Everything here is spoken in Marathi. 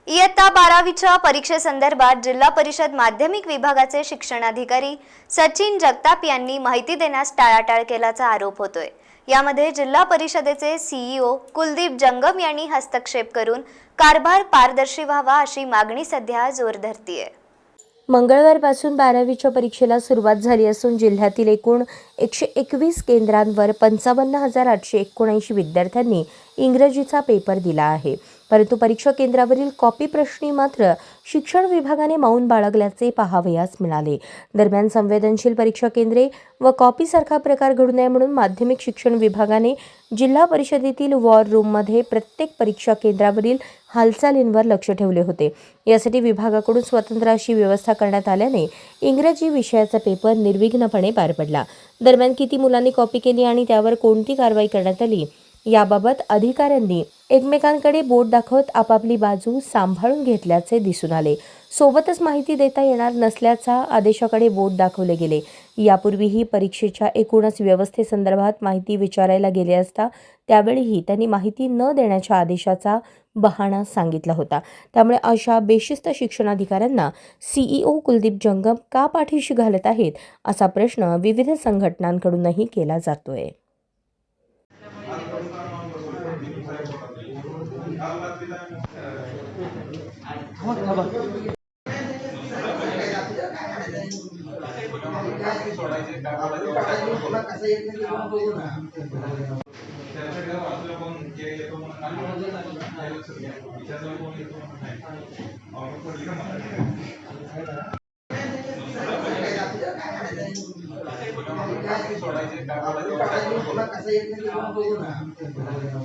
इयत्ता 12वीच्या परीक्षेसंदर्भात जिल्हा परिषद माध्यमिक विभागाचे शिक्षणाधिकारी सचिन जगताप यांनी माहिती देण्यास टाळाटाळ केल्याचा आरोप होतोय। यामध्ये जिल्हा परिषदेचे सीईओ कुलदीप जंगम यांनी हस्तक्षेप करून कारभार पारदर्शी व्हावा अशी मागणी सध्या जोर धरतीये। मंगळवारपासून 12वीच्या परीक्षेला सुरुवात झाली असून जिल्ह्यातील एकूण 121 केंद्रांवर 55,879 विद्यार्थ्यांनी इंग्रजीचा पेपर दिला आहे। परंतु परीक्षा केंद्रावरील कॉपी प्रश्नी मात्र शिक्षण विभागाने मौन बाळगल्याचे पाहावयास मिळाले। दरम्यान संवेदनशील परीक्षा केंद्रे व कॉपीसारखा प्रकार घडू नये म्हणून माध्यमिक शिक्षण विभागाने जिल्हा परिषदेतील वॉर रूममध्ये प्रत्येक परीक्षा केंद्रावरील हालचालींवर लक्ष ठेवले होते। यासाठी विभागाकडून स्वतंत्र अशी व्यवस्था करण्यात आल्याने इंग्रजी विषयाचा पेपर निर्विघ्नपणे पार पडला। दरम्यान किती मुलांनी कॉपी केली आणि त्यावर कोणती कारवाई करण्यात आली याबाबत अधिकाऱ्यांनी एकमेकांकडे बोट दाखवत आपापली बाजू सांभाळून घेतल्याचे दिसून आले। सोबतच माहिती देता येणार नसल्याचा आदेशाकडे बोट दाखवले गेले। यापूर्वीही परीक्षेच्या एकूणच व्यवस्थेसंदर्भात माहिती विचारायला गेले असता त्यावेळीही त्यांनी माहिती न देण्याच्या आदेशाचा बहाणा सांगितला होता। त्यामुळे अशा बेशिस्त शिक्षणाधिकाऱ्यांना सीईओ कुलदीप जंगम का पाठीशी घालत आहेत असा प्रश्न विविध संघटनांकडूनही केला जातोय। सोडायचे